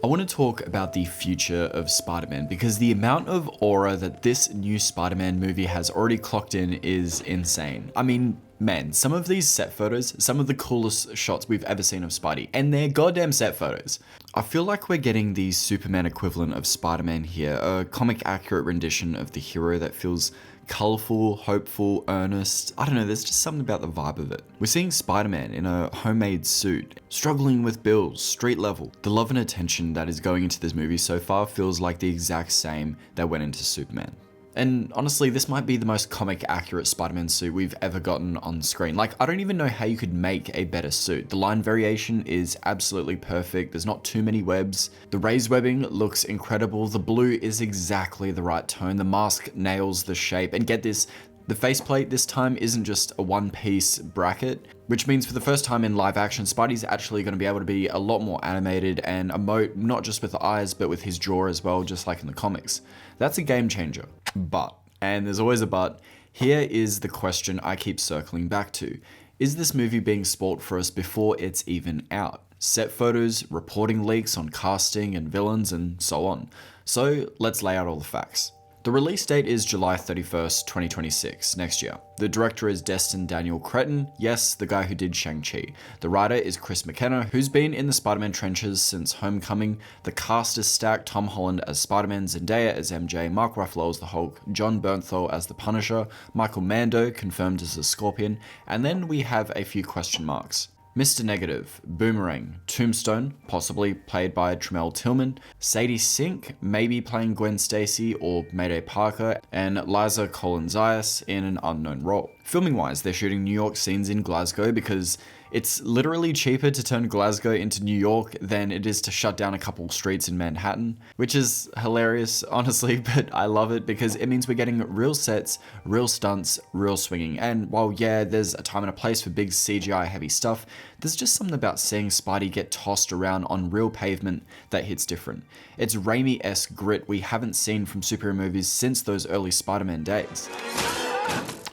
I want to talk about the future of Spider-Man because the amount of aura that this new Spider-Man movie has already clocked in is insane. I mean, man, some of these set photos, some of the coolest shots we've ever seen of Spidey, and they're goddamn set photos. I feel like we're getting the Superman equivalent of Spider-Man here, a comic accurate rendition of the hero that feels colorful, hopeful, earnest. I don't know, there's just something about the vibe of it. We're seeing Spider-Man in a homemade suit, struggling with bills, street level. The love and attention that is going into this movie so far feels like the exact same that went into Superman. And honestly, this might be the most comic accurate Spider-Man suit we've ever gotten on screen. Like, I don't even know how you could make a better suit. The line variation is absolutely perfect. There's not too many webs. The raised webbing looks incredible. The blue is exactly the right tone. The mask nails the shape. And get this, the faceplate this time isn't just a one-piece bracket, which means for the first time in live action, Spidey's actually going to be able to be a lot more animated and emote, not just with the eyes, but with his jaw as well, just like in the comics. That's a game changer. But, and there's always a but, here is the question I keep circling back to. Is this movie being spoiled for us before it's even out? Set photos, reporting leaks on casting and villains, and so on. So let's lay out all the facts. The release date is July 31st, 2026, next year. The director is Destin Daniel Cretton, yes, the guy who did Shang-Chi. The writer is Chris McKenna, who's been in the Spider-Man trenches since Homecoming. The cast is stacked: Tom Holland as Spider-Man, Zendaya as MJ, Mark Ruffalo as the Hulk, John Bernthal as the Punisher, Michael Mando confirmed as the Scorpion, and then we have a few question marks. Mr. Negative, Boomerang, Tombstone, possibly played by Tramell Tillman, Sadie Sink, maybe playing Gwen Stacy or Mayday Parker, and Liza Collins-Zayas in an unknown role. Filming wise, they're shooting New York scenes in Glasgow because it's literally cheaper to turn Glasgow into New York than it is to shut down a couple streets in Manhattan, which is hilarious, honestly, but I love it because it means we're getting real sets, real stunts, real swinging. And while, yeah, there's a time and a place for big CGI heavy stuff, there's just something about seeing Spidey get tossed around on real pavement that hits different. It's Raimi-esque grit we haven't seen from superhero movies since those early Spider-Man days.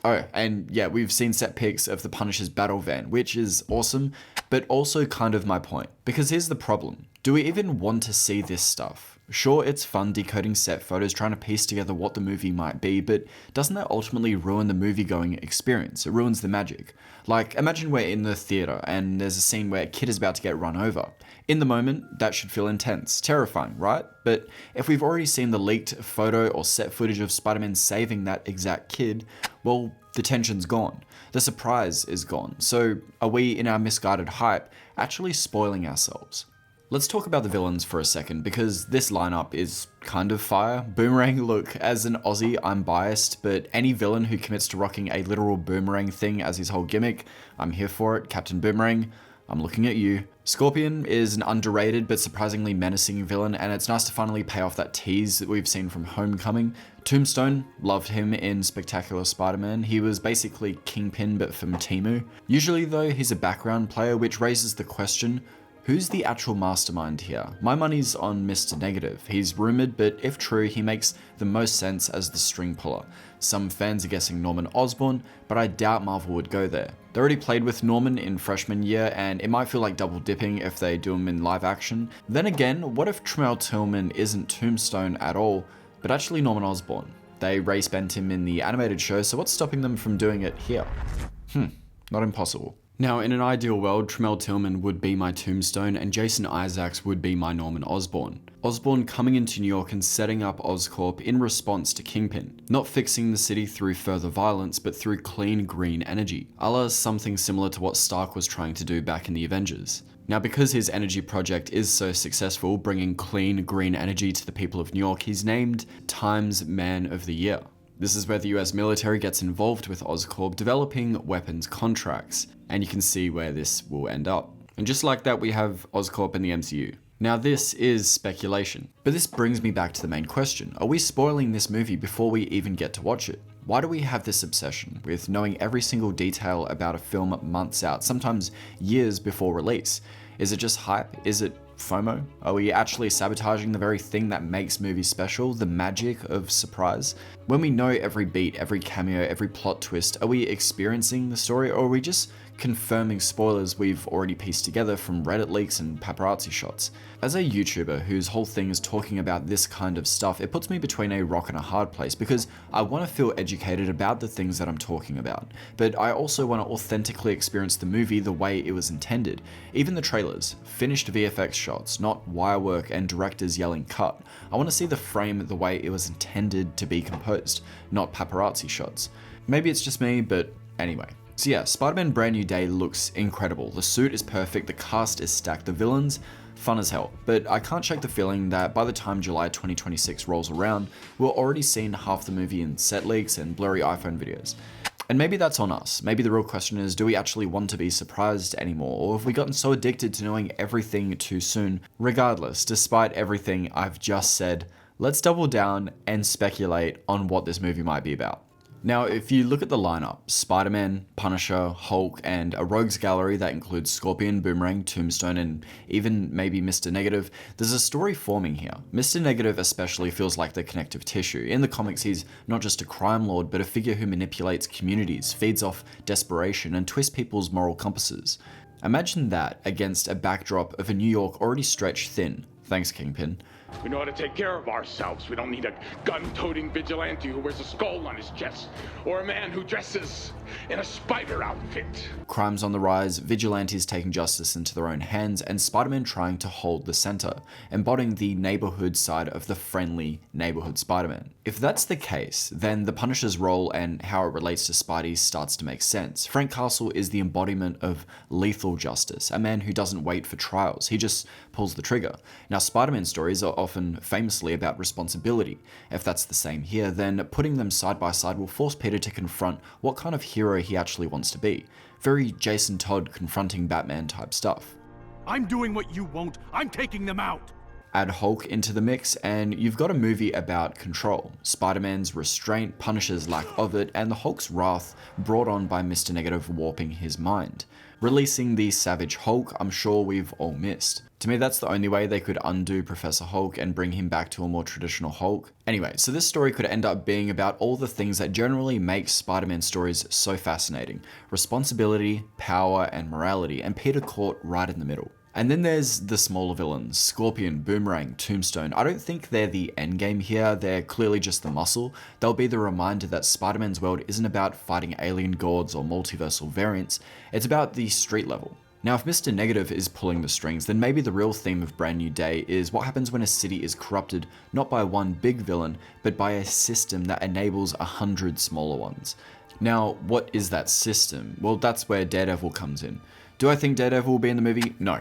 Oh, and yeah, we've seen set pics of the Punisher's battle van, which is awesome, but also kind of my point. Because here's the problem. Do we even want to see this stuff? Sure, it's fun decoding set photos, trying to piece together what the movie might be, but doesn't that ultimately ruin the movie-going experience? It ruins the magic. Like, imagine we're in the theater and there's a scene where a kid is about to get run over. In the moment, that should feel intense, terrifying, right? But if we've already seen the leaked photo or set footage of Spider-Man saving that exact kid, well, the tension's gone. The surprise is gone. So are we, in our misguided hype, actually spoiling ourselves? Let's talk about the villains for a second, because this lineup is kind of fire. Boomerang, look, as an Aussie, I'm biased, but any villain who commits to rocking a literal boomerang thing as his whole gimmick, I'm here for it. Captain Boomerang, I'm looking at you. Scorpion is an underrated but surprisingly menacing villain, and it's nice to finally pay off that tease that we've seen from Homecoming. Tombstone, loved him in Spectacular Spider-Man. He was basically Kingpin but from Temu. Usually though, he's a background player, which raises the question, who's the actual mastermind here? My money's on Mr. Negative. He's rumored, but if true, he makes the most sense as the string puller. Some fans are guessing Norman Osborn, but I doubt Marvel would go there. They already played with Norman in freshman year, and it might feel like double dipping if they do him in live action. Then again, what if Tramell Tillman isn't Tombstone at all, but actually Norman Osborn? They race bent him in the animated show, so what's stopping them from doing it here? Not impossible. Now, in an ideal world, Tramell Tillman would be my Tombstone and Jason Isaacs would be my Norman Osborn. Osborn coming into New York and setting up Oscorp in response to Kingpin, not fixing the city through further violence, but through clean green energy, a la something similar to what Stark was trying to do back in the Avengers. Now, because his energy project is so successful, bringing clean green energy to the people of New York, he's named Times Man of the Year. This is where the US military gets involved with Oscorp, developing weapons contracts, and you can see where this will end up. And just like that, we have Oscorp in the MCU. Now this is speculation, but this brings me back to the main question. Are we spoiling this movie before we even get to watch it? Why do we have this obsession with knowing every single detail about a film months out, sometimes years before release? Is it just hype? Is it FOMO? Are we actually sabotaging the very thing that makes movies special, the magic of surprise? When we know every beat, every cameo, every plot twist, are we experiencing the story, or are we just confirming spoilers we've already pieced together from Reddit leaks and paparazzi shots. As a YouTuber whose whole thing is talking about this kind of stuff, it puts me between a rock and a hard place because I want to feel educated about the things that I'm talking about, but I also want to authentically experience the movie the way it was intended. Even the trailers, finished VFX shots, not wirework and directors yelling cut. I want to see the frame the way it was intended to be composed, not paparazzi shots. Maybe it's just me, but anyway. So yeah, Spider-Man Brand New Day looks incredible. The suit is perfect, the cast is stacked, the villains, fun as hell. But I can't shake the feeling that by the time July 2026 rolls around, we're already seeing half the movie in set leaks and blurry iPhone videos. And maybe that's on us. Maybe the real question is, do we actually want to be surprised anymore? Or have we gotten so addicted to knowing everything too soon? Regardless, despite everything I've just said, let's double down and speculate on what this movie might be about. Now, if you look at the lineup, Spider-Man, Punisher, Hulk, and a rogues gallery that includes Scorpion, Boomerang, Tombstone, and even maybe Mr. Negative, there's a story forming here. Mr. Negative especially feels like the connective tissue. In the comics, he's not just a crime lord, but a figure who manipulates communities, feeds off desperation, and twists people's moral compasses. Imagine that against a backdrop of a New York already stretched thin. Thanks, Kingpin. We know how to take care of ourselves. We don't need a gun-toting vigilante who wears a skull on his chest, or a man who dresses in a spider outfit. Crime's on the rise, vigilantes taking justice into their own hands, and Spider-Man trying to hold the center, embodying the neighborhood side of the friendly neighborhood Spider-Man. If that's the case, then the Punisher's role and how it relates to Spidey starts to make sense. Frank Castle is the embodiment of lethal justice, a man who doesn't wait for trials, he just pulls the trigger. Now, Spider-Man stories are often famously about responsibility. If that's the same here, then putting them side by side will force Peter to confront what kind of hero he actually wants to be. Very Jason Todd confronting Batman type stuff. I'm doing what you won't. I'm taking them out. Add Hulk into the mix and you've got a movie about control. Spider-Man's restraint, Punisher's lack of it, and the Hulk's wrath brought on by Mr. Negative warping his mind. Releasing the Savage Hulk, I'm sure we've all missed. To me, that's the only way they could undo Professor Hulk and bring him back to a more traditional Hulk. Anyway, so this story could end up being about all the things that generally make Spider-Man stories so fascinating. Responsibility, power, and morality, and Peter caught right in the middle. And then there's the smaller villains, Scorpion, Boomerang, Tombstone. I don't think they're the endgame here, they're clearly just the muscle. They'll be the reminder that Spider-Man's world isn't about fighting alien gods or multiversal variants, it's about the street level. Now, if Mr. Negative is pulling the strings, then maybe the real theme of Brand New Day is what happens when a city is corrupted not by one big villain, but by a system that enables 100 smaller ones. Now, what is that system? Well, that's where Daredevil comes in. Do I think Daredevil will be in the movie? No,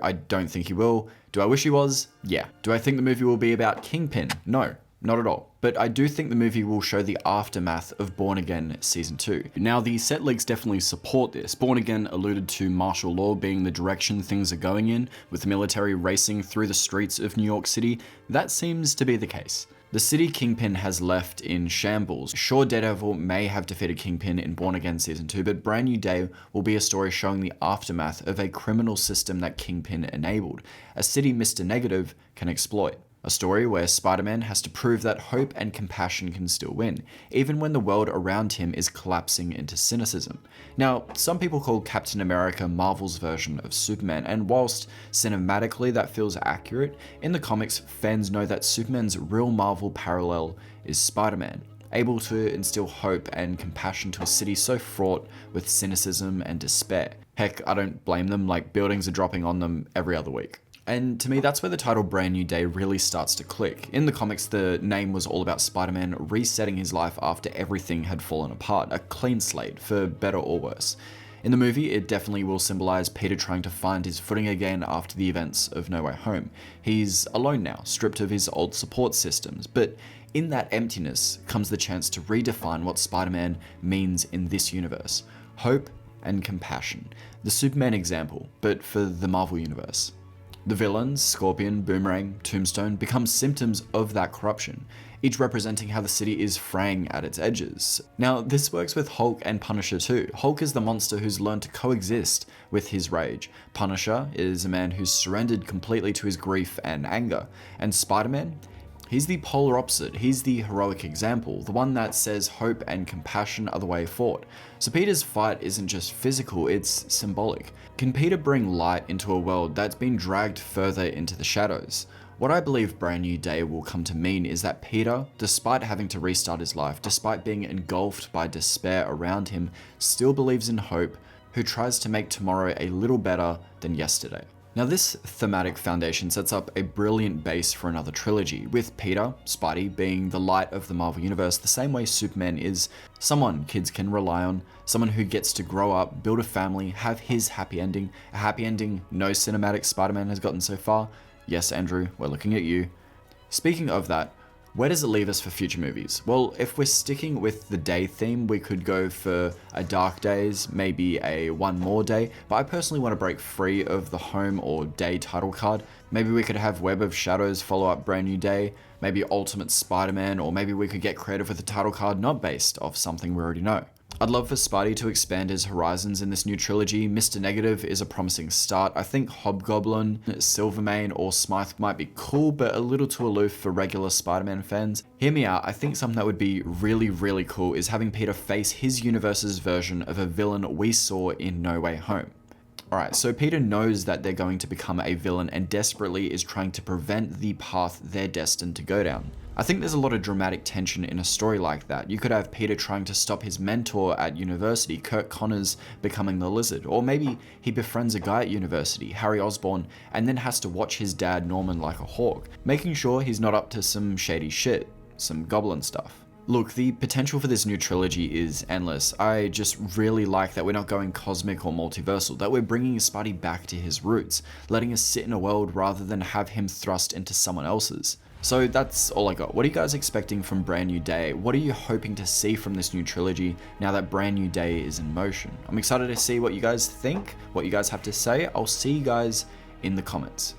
I don't think he will. Do I wish he was? Yeah. Do I think the movie will be about Kingpin? No, not at all. But I do think the movie will show the aftermath of Born Again Season 2. Now, the set leaks definitely support this. Born Again alluded to martial law being the direction things are going in, with the military racing through the streets of New York City. That seems to be the case. The city Kingpin has left in shambles. Sure, Daredevil may have defeated Kingpin in Born Again Season 2, but Brand New Day will be a story showing the aftermath of a criminal system that Kingpin enabled, a city Mr. Negative can exploit. A story where Spider-Man has to prove that hope and compassion can still win, even when the world around him is collapsing into cynicism. Now, some people call Captain America Marvel's version of Superman, and whilst cinematically that feels accurate, in the comics, fans know that Superman's real Marvel parallel is Spider-Man, able to instill hope and compassion to a city so fraught with cynicism and despair. Heck, I don't blame them, like buildings are dropping on them every other week. And to me, that's where the title Brand New Day really starts to click. In the comics, the name was all about Spider-Man resetting his life after everything had fallen apart, a clean slate, for better or worse. In the movie, it definitely will symbolize Peter trying to find his footing again after the events of No Way Home. He's alone now, stripped of his old support systems, but in that emptiness comes the chance to redefine what Spider-Man means in this universe. Hope and compassion. The Superman example, but for the Marvel universe. The villains, Scorpion, Boomerang, Tombstone, become symptoms of that corruption, each representing how the city is fraying at its edges. Now, this works with Hulk and Punisher too. Hulk is the monster who's learned to coexist with his rage. Punisher is a man who's surrendered completely to his grief and anger. And Spider-Man? He's the polar opposite. He's the heroic example, the one that says hope and compassion are the way forward. So Peter's fight isn't just physical, it's symbolic. Can Peter bring light into a world that's been dragged further into the shadows? What I believe Brand New Day will come to mean is that Peter, despite having to restart his life, despite being engulfed by despair around him, still believes in hope, who tries to make tomorrow a little better than yesterday. Now this thematic foundation sets up a brilliant base for another trilogy, with Peter, Spidey, being the light of the Marvel Universe the same way Superman is someone kids can rely on, someone who gets to grow up, build a family, have his happy ending, a happy ending no cinematic Spider-Man has gotten so far. Yes, Andrew, we're looking at you. Speaking of that, where does it leave us for future movies? Well, if we're sticking with the day theme, we could go for a Dark Days, maybe a One More Day, but I personally want to break free of the home or day title card. Maybe we could have Web of Shadows follow up Brand New Day, maybe Ultimate Spider-Man, or maybe we could get creative with a title card not based off something we already know. I'd love for Spidey to expand his horizons in this new trilogy. Mr. Negative is a promising start. I think Hobgoblin, Silvermane, or Smythe might be cool, but a little too aloof for regular Spider-Man fans. Hear me out, I think something that would be really cool is having Peter face his universe's version of a villain we saw in No Way Home. Alright, so Peter knows that they're going to become a villain and desperately is trying to prevent the path they're destined to go down. I think there's a lot of dramatic tension in a story like that. You could have Peter trying to stop his mentor at university, Kirk Connors, becoming the Lizard, or maybe he befriends a guy at university, Harry Osborn, and then has to watch his dad Norman like a hawk, making sure he's not up to some shady shit, some goblin stuff. Look, the potential for this new trilogy is endless. I just really like that we're not going cosmic or multiversal, that we're bringing Spidey back to his roots, letting us sit in a world rather than have him thrust into someone else's. So that's all I got. What are you guys expecting from Brand New Day? What are you hoping to see from this new trilogy now that Brand New Day is in motion? I'm excited to see what you guys think, what you guys have to say. I'll see you guys in the comments.